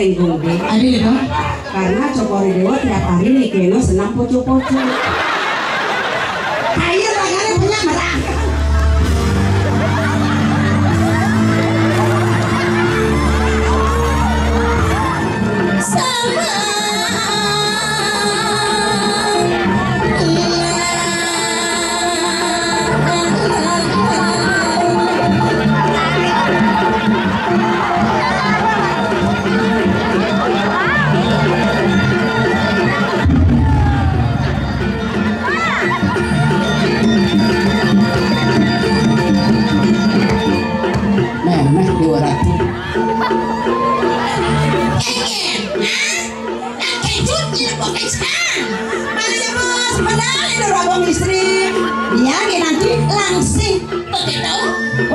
nenggung deh. Ada itu? Karena Cokori Dewa tiap hari nih kena senang poco-poco. Kayak tangannya punya merah.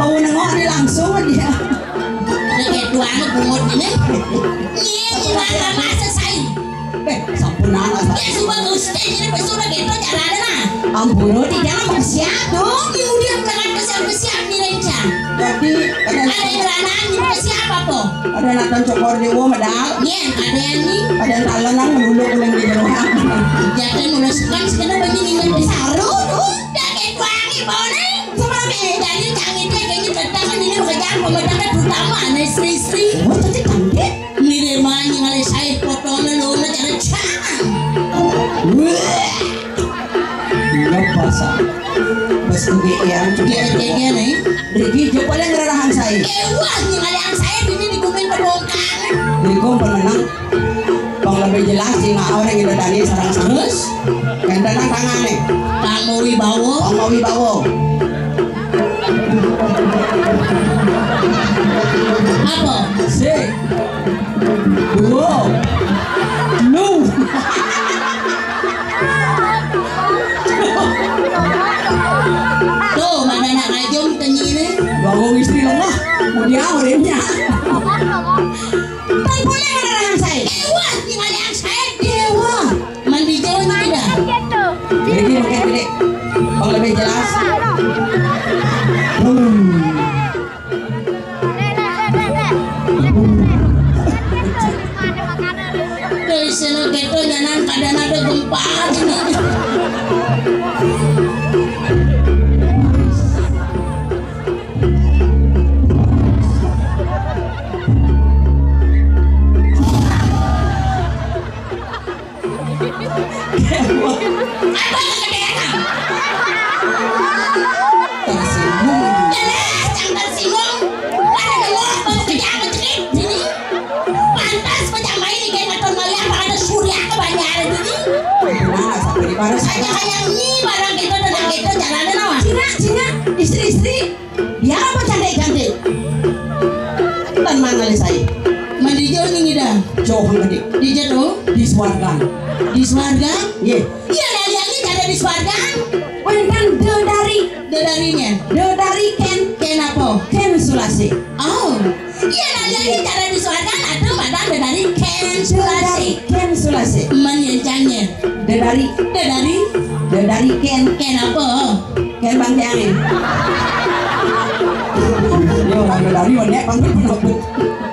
Mau nengok nih langsung aja. Kayak tuang bungut ini. Iya, gimana masa saya? Sampurna lah. Ya sudah gusti ini pesudah gitu jalan lah. Ampun, di dalam bersiap dong. Kemudian berangkat bersiap nih rencang. Jadi ada yang beranak ini bersiap apa? Ada nonton Cokor Dewa medal. Iya, ada yang ini. Ada yang talenan melulu ulang di rumah. Jadi mulai sekarang sekarang begini nggak bisa. Udah kayak tuang ibu nih. Jadi canggih kayaknya tentang ini kerjaan pemerintah terutama nih istri-istri. Oh, tapi canggih. Ini mana ngalih saya potongnya lo macam cang. Iya pasal. Bes kegiatan juga kayak nih. Jadi coba yang ngerahan saya. Wah, ngalih saya ini dikumpulin perbongkar. Dikumpul pemenang. Bang lebih jelas sih nggak orang yang tadi sarang terus. Kendana tangannya. Kamu wibawo. Kamu wibawo. Apa? Si. Wow. No. Tuh, mana nak ngajum tanyi ni? Bangun istri lemah. Mau diawalnya. Tapi boleh mana yang saya? Wah, tinggal yang saya. Dewa. Mandi jauh ni tidak. Jadi mungkin gede. Bang lebih jelas. Dari sana keto jangan kadang ada gempa. Saya kayak ini barang kita dan kita jalannya nawa. Cina istri-istri dia apa cantik-cantik. Dan mana saya? Mandi jauh nih dah. Jauh gede. Di jatuh? Di Swargan. Di Swargan? Iya. Iya naliannya ada di Swargan. Bukan darinya. Dari Ken apa? Ken Sulasi. Oh. Iya naliannya ada di Swargan atau madam dari Ken Sulasi. Ken Sulasi. Menyencangnya. Dari Ken apa? Ken Bang Tiangin. Dia orang dari mana panggil penakut.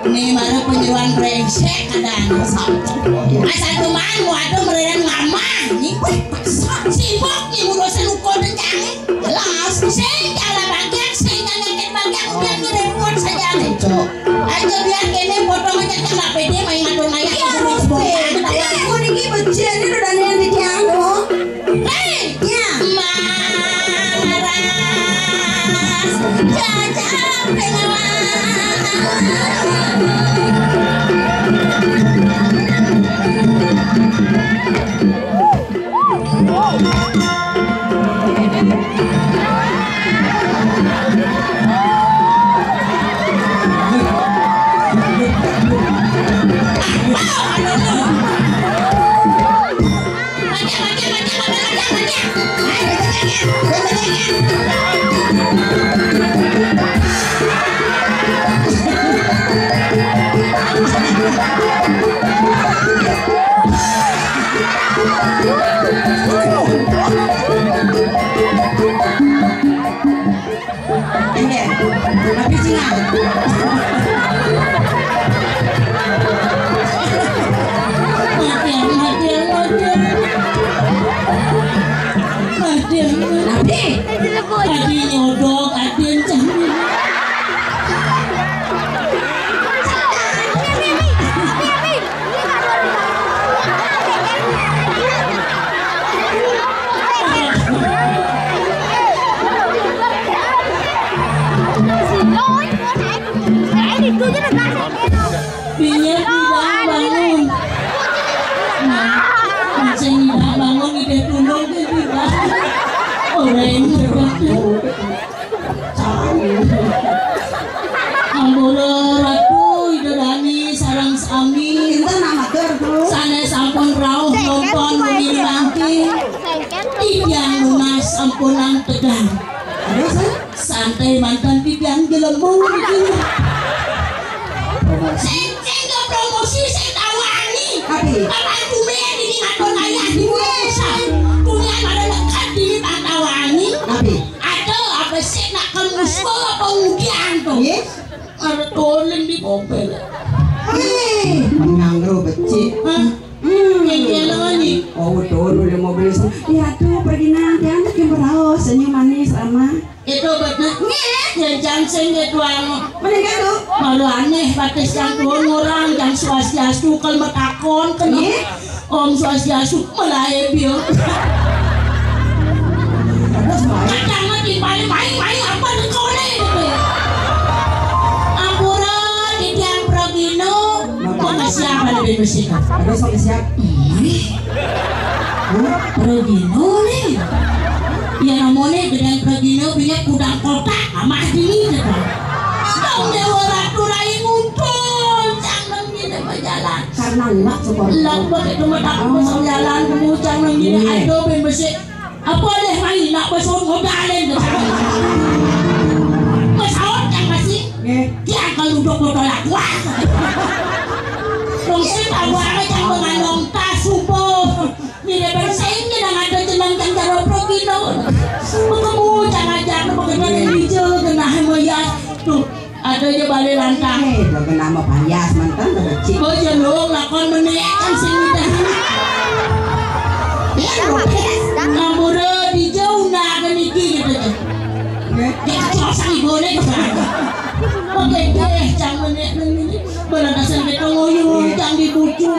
Nih mana penjualan brengsek kadang. Asal teman waduh meren ngaman. Nih sibuk nih ngurusin ukur dan jangan. Jelas. Saya jalan bagian, saya ngangkat bagian udah gede buat saja nih. Aja biar kene potong aja kena pede main ngatur maya. Aku ini becen ini udah yang di Tianggo. Hei, ya. Maras, jajah penawan. Adi. Adi nyodok, adi encang. Biar tidak bangun. Nah, saya tidak bangun ide tunduk tidak. Orang Ambora ratu idorani sarang sami. Itu nama kerdu. Sana sampun rauh nonton begini bangki. Tiang lunas sampunan tegang. Santai mantan tiang gelembung. Saya nggak promosi, saya tawani. Apa cuma ini ngatur ayah di desa. Punya pada dekat di tawani. Ada apa sih nak kemus apa udian tuh? Ada tolong di mobil. Menganggro becik. Yang jalan ni. Oh betul, udah mobil. Ya tuh pergi nanti anak yang beraus senyum manis sama. Itu betul. Yang janceng itu anu. Mana tuh? Malu aneh batis yang turun orang yang swastiastu kalau takon kena. Om swastiastu melaya biar. Jangan dibalik main apa di kone itu. Ampura di tiang Progino. Kok siapa lebih bersihkan? Ada sampai siap. Progino nih. Ya namanya dengan Progino punya kudang kotak sama ini gitu. Dong dewa ratu rai ngumpul jangan gini berjalan. Karena lak sekolah. Lak begitu medak masuk jalan kamu jangan gini aduh ben bersih. Apa deh main nak besok modalin gitu. Pesawat yang masih. Dia akan duduk bertolak wah. Dong sih tahu apa yang mengandung tas subuh. Ini bersih ini dah ada jenang yang jaro Progino. Kamu jangan begitu yang hijau kena hemoyas tuh. Ada je balik lantang. Udah nama payas mantan udah becik. Oh jelung lakon menekan sini dah. Ambura di jauh nak niki gitu. Dia kecelakaan ibu ni. Oke deh, jangan menek ni. Beradasan kita ngoyong, jangan dibucu.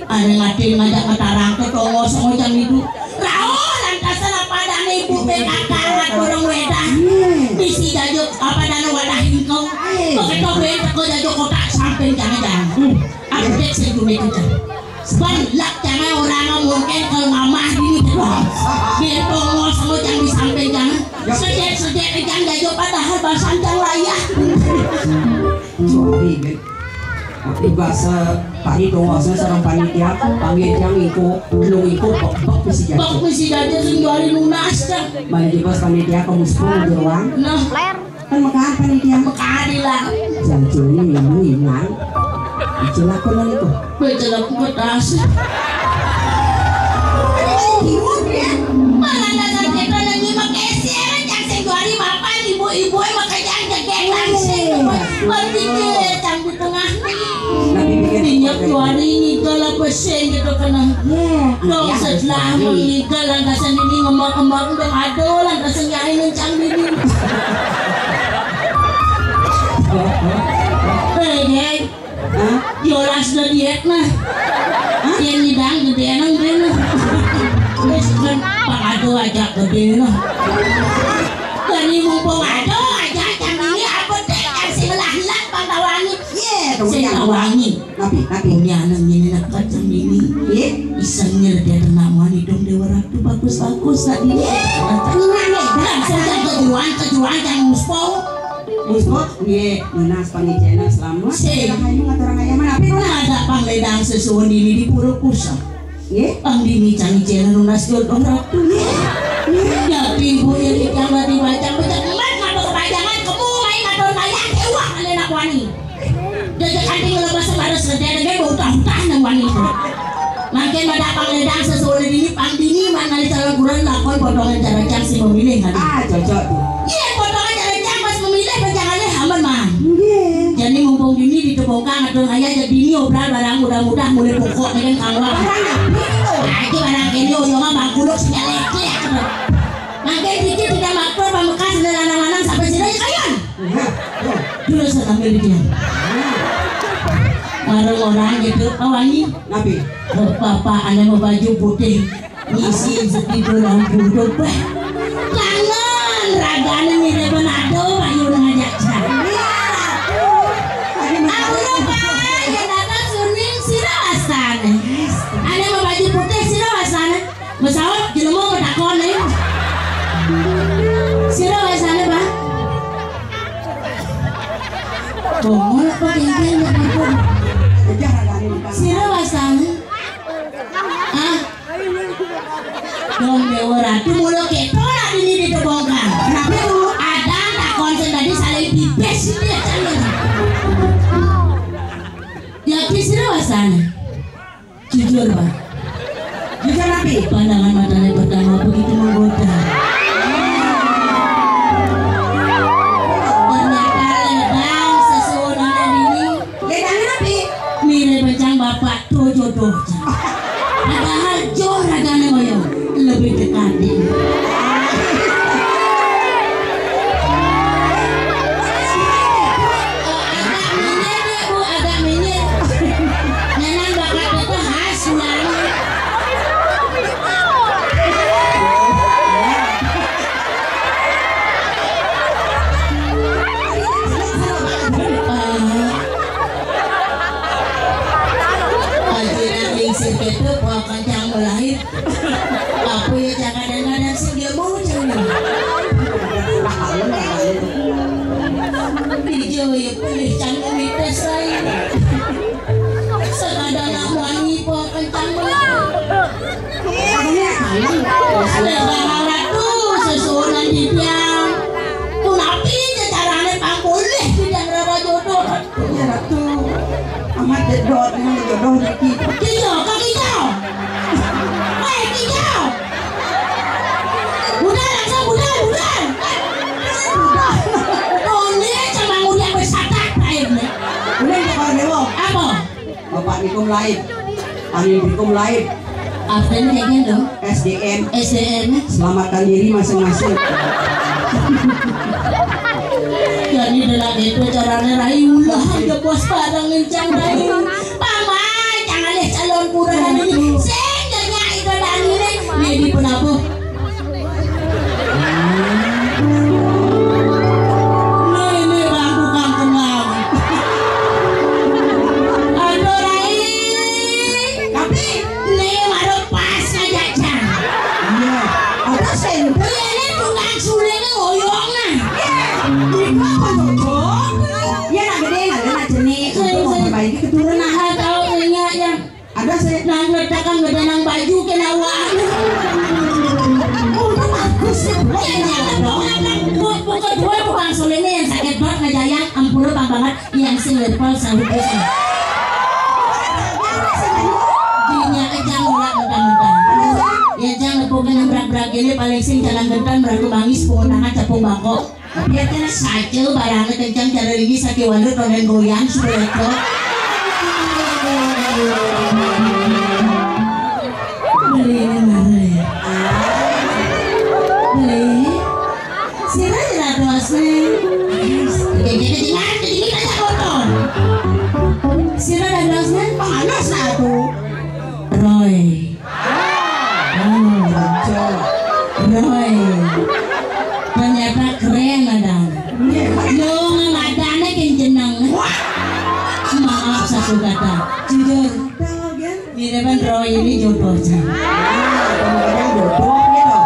Ada ngatin ngajak matarang ke tongo semua jangan itu. Rao lantasan apa dan ibu PKK orang wedah. Misi jajuk apa dan wadah ingkau. Oke kau beda kau jajuk kotak sampai jangan. Update sejume kita. Sebanyak jangan orang mungkin kalau ngamah gini terus. Biar tongo semua jangan disampaikan. Sedek jangan jajuk padahal bahasan jangan layak. Sorry, Ben. Bahasa tadi tongo sarang panitia panggil yang ikut belum ikut bak misi jajuk. Bak misi jajuk sing jualin lunas kan. Main di pas panitia kamu sepuluh jeruang. Nah, kan makan panitia. makan lah. Jangan minggu hilang. Itulah kau lagi tu. Bejelak kertas. Malah dasar kita lagi pakai siaran yang segori bapak ibu-ibu makan yang langsing. Berpikir jam di tengah minyak juari ini kalau pesen gitu kena. Kau setelah meninggal lantasan ini ngomong-ngomong dan ada lantasan yang ini cang ini. Hei, Yolas dah diet nah. Yang hidang gede nang gede. Terus kan pangado aja gede nah. Dari mumpung ado aja jam ini apa deh yang si belah-belah pangtawangi. Saya tawangi. Tapi punya anak ini nak jam ini. Isengnya dia nama ni dong dewa ratu bagus-bagus tadi. Langsung kejuan yang muspau. Lunas panitia selama. Saya kayu ngatur ayam mana? Tapi ada pangledang sesuatu ini di Pura Kusa. Pang dini canggih channel lunas jodoh ratu. Ya ibu yang dikamar dibaca baca emak ngapa kepajangan kamu main ngatur ayam ewah kalian nak wani. Jadi kanting lepas sebaru sedih dengan bau tahu-tahu nang wani. Makin pada pangledang sesuatu ini pang dini mana di cara bulan lakon potongan cara cang si pemilih kan? Cocok tuh. Iya potongan cara cang pas memilih penjangannya aman man. Jadi mumpung gini ditepungkan atau ayah jadi ini obral barang mudah-mudah mulai pokok dengan kawal. Nah itu barang ini oyongan bangkuluk sinyalek. Nah Makai dikit tidak makro pambekas dan lanang-lanang sampai sini kayan. Dulu saya ambil dia. Orang-orang gitu kawangi. Nabi. Bapak anda mau baju putih ngisi setidur lampu dompet. Jangan ragane mirip Manado ayo ngajak saya. Aku lupa yang datang suning sirawasan. Anda mau baju putih sirawasan. Pesawat jelema medakon nih. Sirawasan Pak. Bongol apa geng-geng begitu. Sirawasan. Ah. Dong dewa ratu mulu keto lah ini ditebongkan. Kenapa itu? Ada tak konsen tadi saling pipes dia canggung. Ya Sirawasan. Jujur Pak. Jujur Nabi. Pandangan matanya pertama begitu menggoda. Ternyata ledang seseorang ini. Ledang Nabi. Mirip bencang bapak tuh jodoh. Padahal jauh ragane moyo lebih dekat ini. Agak minit. Nenang bakat itu khas nyanyi. Itu bukan yang melahir. Aku ya kadang-kadang sih dia mau jangan. Video ya pilih canggih mites lain. Sekadar nak wangi bukan canggih. Ada barang tu seseorang di tiang. Tu napi caranya tak boleh tidak ada jodoh. Ya Ratu. Amat dedot dengan jodoh lagi. Kijau, kaki kau. Hei kijau. Budak langsung budak. Oh ni cuma udah bersatak airnya. Boleh tak kau dewa? Apa? Bapak nikum lain. Ahli nikum lain. Apa ni kayak gitu? SDM. Selamatkan diri masing-masing. Jadi dalam itu caranya rayu lah. Ada bos padang ngencang rayu. Paman jangan lihat calon kurang ini. Sehingga itu dan ini. Ini penabuh. Ini bangku kampung laut. Aduh rayu. Tapi Ini baru pas ngajak jam. iya. Ada sen. Ini tukang sulingnya ngoyong nah. Apa jodoh? Ya nak gede nak jenis. Untuk memperbaiki keturunan. Nah tahu ingat yang Ada sen. nang letakkan gede nang baju kena wang. Oh, itu bagus ya. Pokok dua tukang sulingnya yang sakit banget ngejayang ampun bang banget yang sing lepal sahut dosa. Dinya ejang mulak mentah-mentah. Ya jang lepokan yang berak-berak ini paling sing jalan gentan beraku bangis pengundangan capung bangkok. Biar kena saja barangnya kencang cara lagi sakit waduh tonen goyang supaya itu. Beli ini mana ya? Beli. Sira tidak doasnya. Jadi kita kotor. Sira dan doasnya panas aku. Roy. Roy. Ternyata keren madang. Lo ngamadane kenjenang. Maaf satu kata. Jujur. Miraban Roy ini jodoh cang. Kadang-kadang jodoh gitu.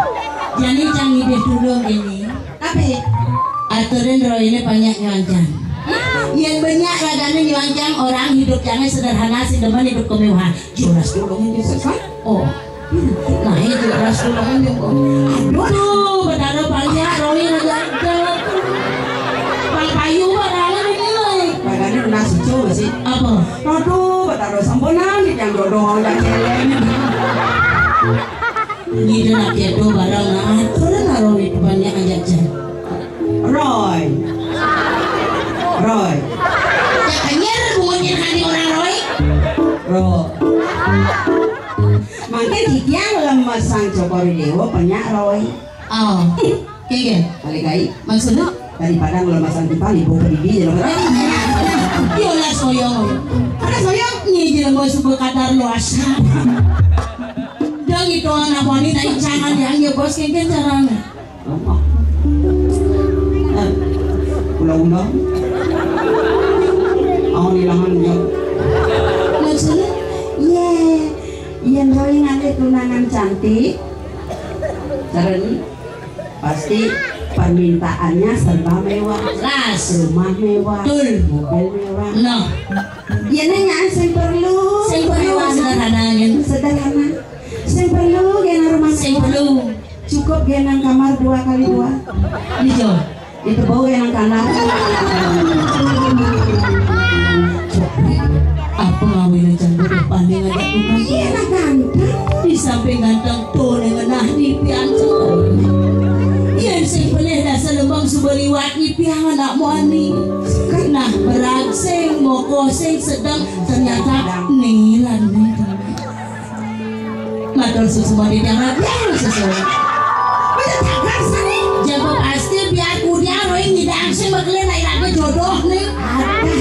Jadi cang ide dulu ini. Tapi Aturin Roy ini banyak nyuancang. Yang banyak raganya nyuancang orang hidup jangan sederhana sih depan hidup kemewahan. Jelas dulu ini sesuai. Oh. Nah ini jelas dulu ini kok. Aduh, benar banyak Roy aja. Pang payu padahal ini. bagane nasi coba sih. Apa? Aduh, taruh samponan di yang jodoh yang celeng. Ini nak kedo barang nah. Karena naruh itu banyak aja jan. Roy. Roy. Jangannya bunyiin hati orang Roy. Roy. Makin tiang lemes sang Joko Widodo banyak Roy. Oh, kayak Kali kai maksudnya? daripada ngelemasan di Bali bawa ke Didi jalan. Yo lah soyong. Ada soyong. Nih jangan mau sebut kadar luasa. Dan itu anak wanita jangan yang ya bos kayak caranya. Ulang-ulang. Aku nilangan dia. Maksudnya? Yang kau ingat tunangan cantik. Caranya pasti permintaannya serba mewah, Ras. rumah mewah, Betul. mobil mewah. No. Ya nanya, saya perlu Sederhana. Saya perlu genang rumah mewah. Cukup genang kamar 2x2. Hijau. Itu bau genang kamar. Apa ngawin jangan depan dengan tukang? Iya nak ganteng. Di samping ganteng tuh dengan nahdi piancang. Iya sih boleh dasar lembang subaliwat ipiang anak muani. Nah berangseng mau koseng sedang ternyata nilan. Matur susu mari jangan biar susu. Jawab pasti biar kudia roy ngidang sih makanya naik lagi jodoh nih.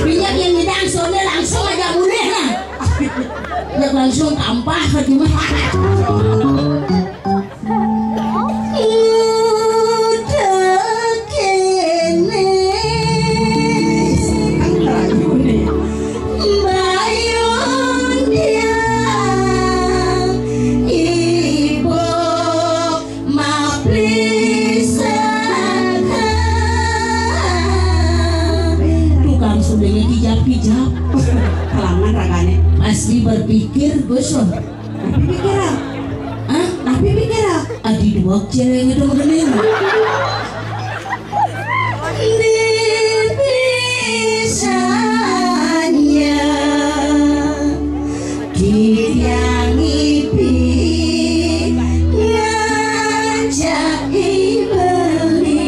Minyak yang ngidang soalnya langsung aja boleh lah. Yang langsung tampah ke gimana? Hijab Kalangan raganya. asli berpikir gosong. Tapi pikir ah. Ah, Tapi pikir ah. adi dua cewek itu mengenai. Dipisahnya yang ipi ngajak beli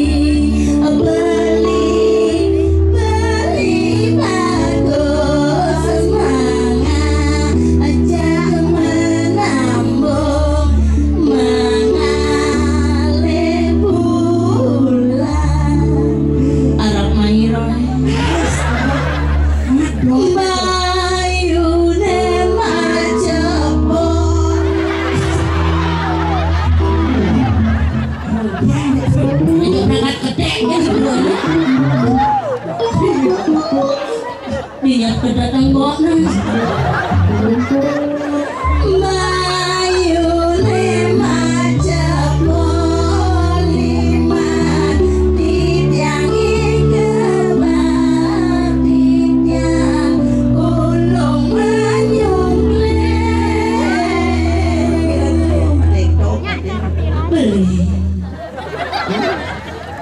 bagus semangat aja menambung mengalir bulan Arab Mairo Bayune majapon ini berangkat kedek ya sebenarnya dia kedatang gona Bayune majapon liman dityangi kebar dityang ulung menyungklek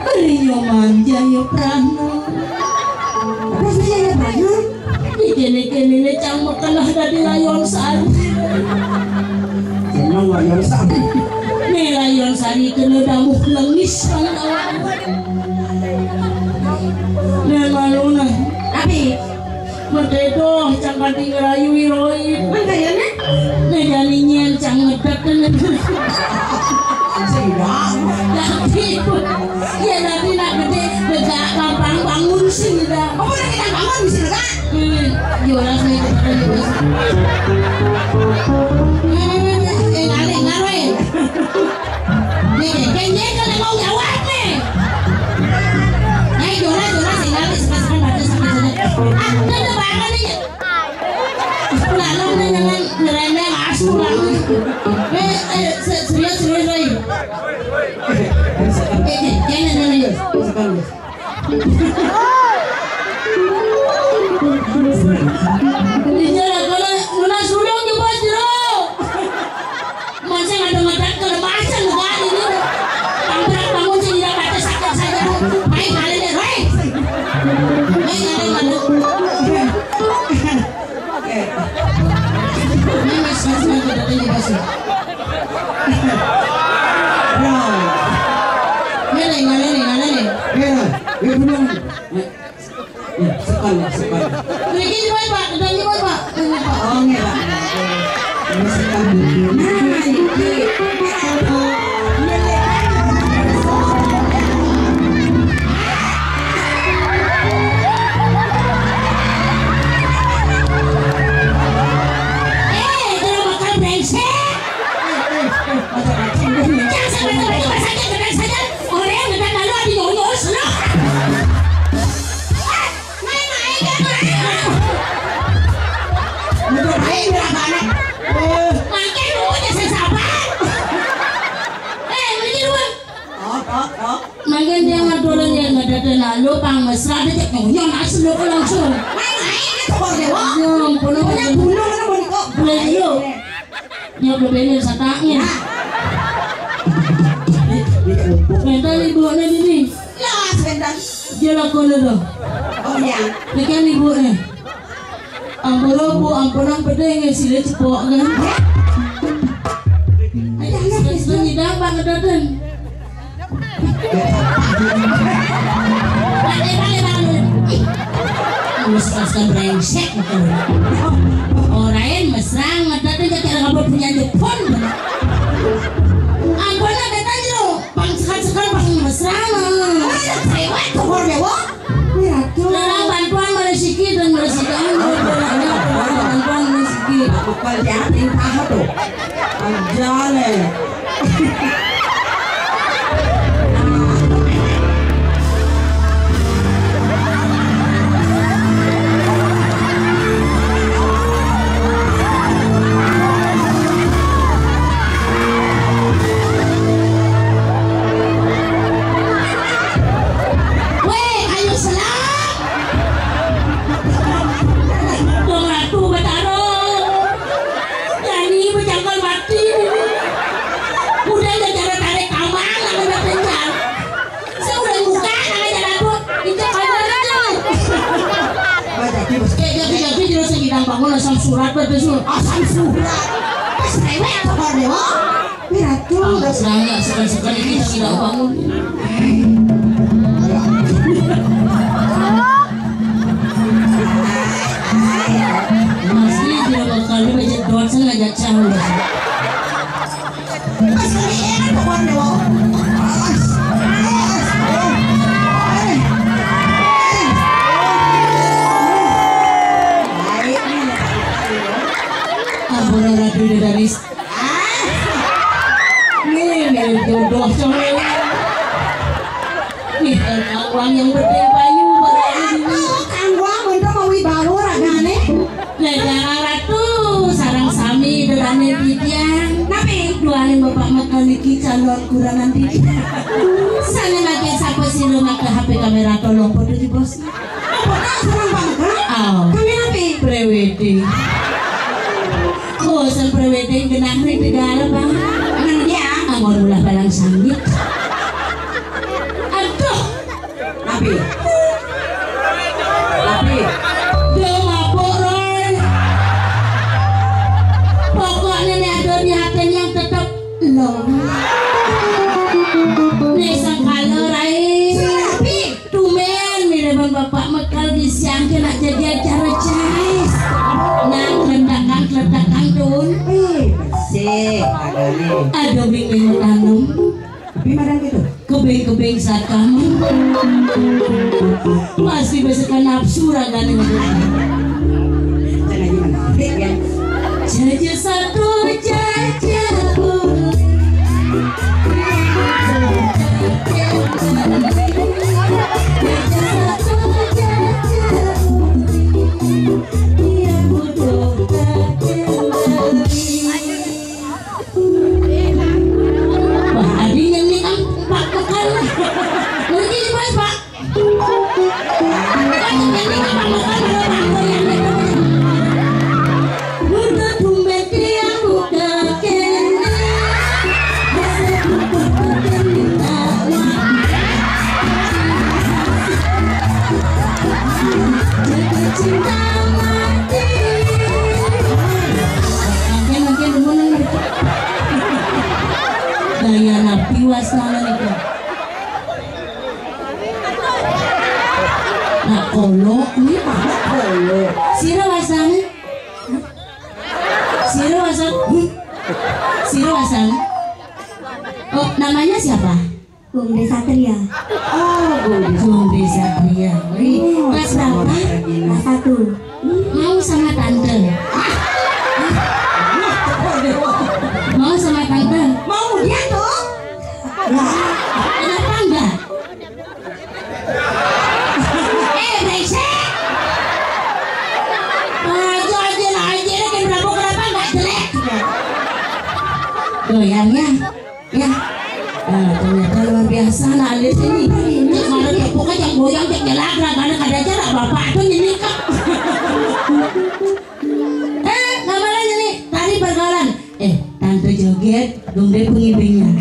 beli nyoman jaya prana Rasanya ya banyak. kini cang makalah dari layon sari Jangan wajar sampai. nih layon sari kena damuh lengis ang awak nih maluna Tapi matedo cang kati ngerayu iroid kayaknya nih janinyan cang ngedak dan sedang. nanti ya nanti nak gede dekat gampang bangun sih dah Kamu udah kita bangun di sini kan? jualan saya kita jualan ngarik ngarik nih kayaknya kalau mau jawab nih jualan sih ngarik sekarang baca sampai sana ada banget nih lalu nih jangan ngeremeh masuk lagi serius lagi jangan Sekali. Dijara kalau nuna sulung di bos dulu. Masa ngada-ngada kelemasan kan ini. Tamprak bangun sih tidak kata sakit saja. Main kali deh, hei. Main ngada-ngada. Ini masih kita tadi bos. Ngale. Belum. Sekali. Bagi di bawah Pak, di bawah Pak. Oh enggak. Ini sekali. Nah, ini. Makin dia ngadolan yang ngadadan lalu pang mesra dia nyon asli langsung. Main itu kok dewa. Yang punya Gunung kan mau kok. Beliau. Nya bebenir sataknya. Mental ibunya ini. Lah sebentar. Dia lakukan itu. Oh ya. Bikin ibunya. Ampunan pedeng sila cepok kan. Ayah sekali nyidang banget dadan. Mesra brengsek orang mesra ngadadan kira kabar punya telepon. Ampun ada tanya bang sekali bang mesra lah. Cewek tuh dewa. Dalam bantuan meresiki dan meresikan bantuan meresiki. Aku peljatin apa tuh? Anjale. Bangun asal surat betul asal surat Pas rewel kok dewa. Piratu. Saya sekali-sekali kita tidak bangun. Masih dia bakal baca doa saya ngajak cahul. Pas rewel kok dewa. Dari ini jodoh sama nih uang yang berdebayu Kangwang untuk mau wibawa ragane. negara ratu sarang sami derane bidian Nabi duane bapak makan iki calon kurangan dikit sana lagi sapa sih lu makan HP kamera tolong podo di bos apa sarang bangka? Kami nabi prewedding. Oh, sang prewedding genang ring negara bang. Mana dia? Angor ulah balang sangit. Aduh, Nabi. dia mabuk Roy. Pokoknya nih ada niatan yang tetap lo. Nih sang kalau Rai. Nabi. Tumen mirip bapak mekal di siang kena jadi acara jais. Nang ledakan dun. Bersih agane. Ada bingin tanam. Tapi madang gitu. Kebing-kebing saat kamu masih besekan nafsu ragane Jangan gimana? Ya. Jaja satu jaja daya nabi wasnana nika nak kolo ini apa kolo sira wasana oh namanya siapa? Bung Satria. Oh, Bung Satria. Kelas berapa? Kelas 1. Mau sama tante? Mau sama tante? mau dia tuh. Kenapa enggak? Brengsek! Aja kan berapa kenapa enggak jelek? Goyangnya, ya. Ternyata luar biasa. biasa nah alis ini. Cek mana tepuk aja goyang cek jelak karena kada cara bapak tuh nyenikak. Kamarnya nih tadi pergaulan. Tante joget dong deh pengibingnya.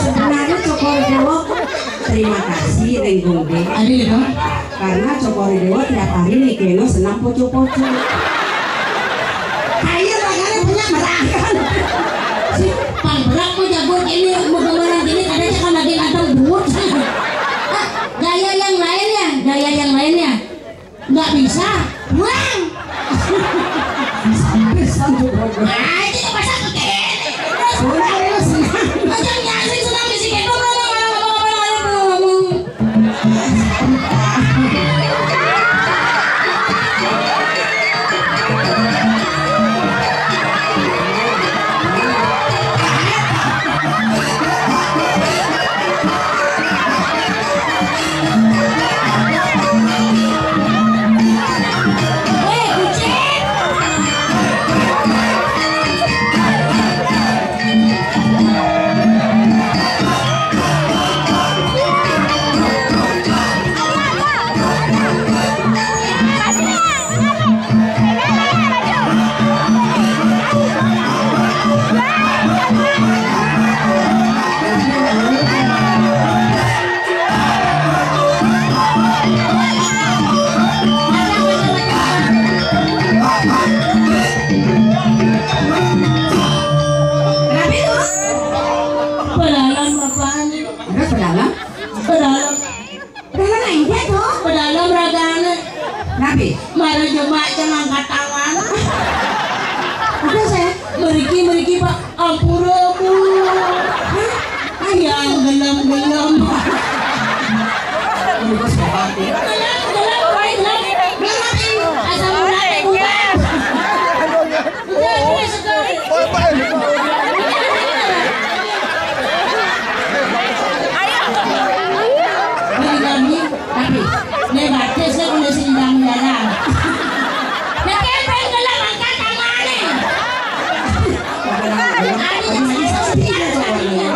Sebenarnya Cokor Dewa terima kasih Reng Gombe karena Cokor Dewa tiap hari nih keno senang poco-poco. Ayo makanya punya merakan. Si pangberak mau jago ini mau kemana gini kadang kan lagi anteng buut. Gaya yang lainnya nggak bisa. Buang. Sampai Aja masa begini. Macam nyasing senang di sini ngomong. Pedalam ragana. Nabi, Mara cuma jangan angkat tangan. udah saya Meriki Pak ampura bu. Yang gelam. bos bapak. Asal mulai bukan. Udah sekali. Nabi, Nih baca saya udah sindang jalan. Nah kepeng gelam angkat tangan nih. Aduh bisa setia soalnya.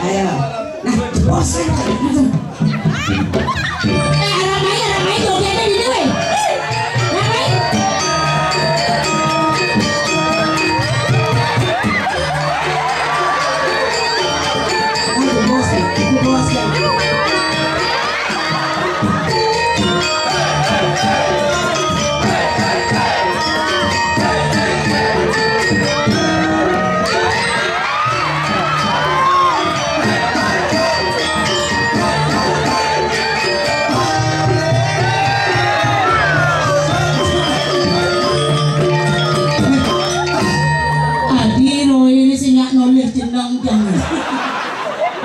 ayo. Nah, bos. Ramai jogetnya di dewe. Ramai. Bos.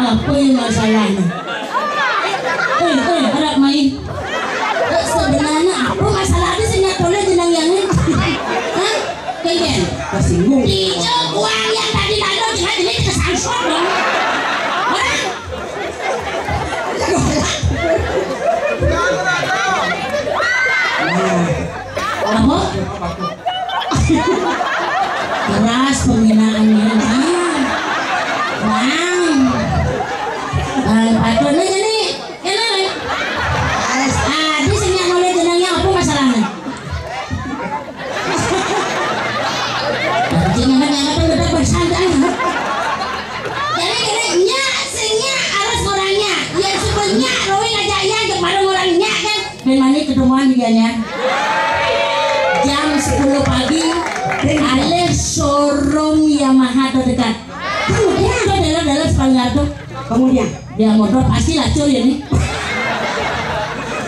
Apa yang masalahnya? Harap main. Sebenarnya apa masalahnya sih nggak boleh jenang yang ini? Hah? Kayak Tersinggung. Dijo uang yang tadi lalu jangan ini kesangsor dong. Orang. Apa? Keras penggunaannya. Patut aja nih. Kenapa? Di sini yang mulai jenangnya apa masalahnya? Jangan udah bersantai. Jadi nya singnya harus orangnya. Ya sebenarnya Roy ngajaknya kepada orangnya kan. Memangnya ketemuan diganya. Jam 10 pagi alih showroom Yamaha terdekat. Kemudian dalam sepanggar tuh. Kemudian dia motor pasti lacur ya nih.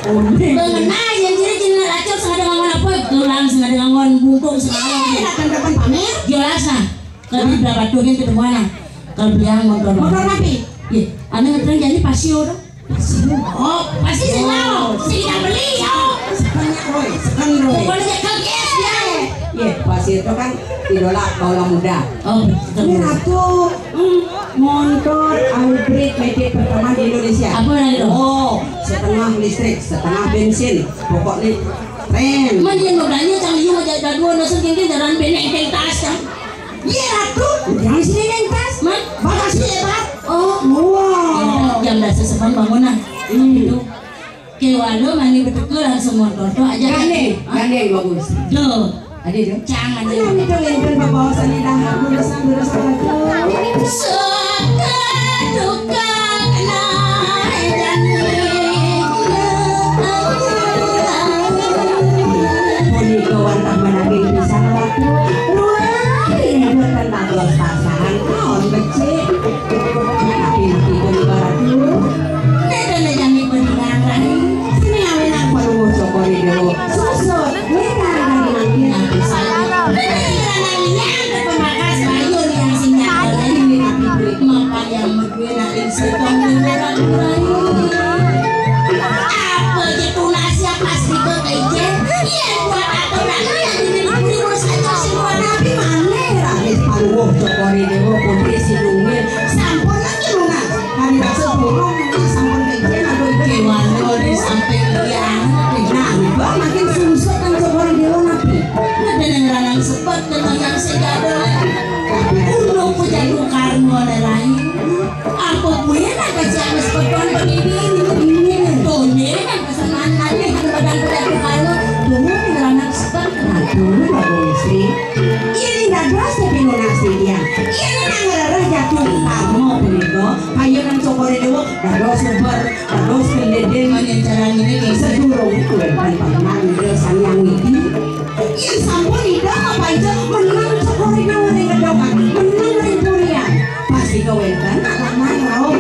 Mengenai yang jadi lacur sengaja ngangon apa? Tulang sengaja ngangon bungkung sengaja. akan kapan pamer? Jelas lah. Kalau berapa tuh yang ketemuan? Kalau bilang motor Napi? Iya, ane ngetren jadi pasio dong. Oh, pasti senang. Tidak beli yo. Sekan Roy. Pokoknya kaget ya. Iya, pasir itu kan idola kaula muda. Oh, Ini ratu motor hybrid medik pertama di Indonesia. apa lagi dong? Oh, setengah listrik, setengah bensin. Pokoknya keren. Cuman dia mobilnya canggih juga jadi dua nasi tinggi jalan beneng tas kan. Iya ratu, jangan sini nentas. Man, Makasih ya Pak. oh, Wow. jam dah sesepan bangunan. Ini itu. Kewalo mani betul langsung motor tuh aja. Gandeng bagus. Duh, Ada dong. jangan Ini itu yang pembawasan lidah berusaha ratu. Suka duka kena Poni kawan tak menagih bisa ratu. Ruang ini bukan tanggal pasangan kawan becik. Tapi poni ratu. Sini awin aku lu cokori dulu. Susut, mereka lagi nanti. Aduh, cokori dulu putri si Dungil. Sampun lagi lunas. Hari rasa burung sampun kecil atau kewan. Nah, makin susut kan cokori dulu nabi. Dulu baru istri. Ini dadas tapi lunasi dia. Ini nangarara jatuh kamu begitu. Ayo nang cokori dulu. Dados super, dados pendeden. Sedurung itu kan pernah itu sang widi. Yang sampun ida apa itu menang cokori dulu dengan dokan. Menang ring purian. Pasti kawetan anak mau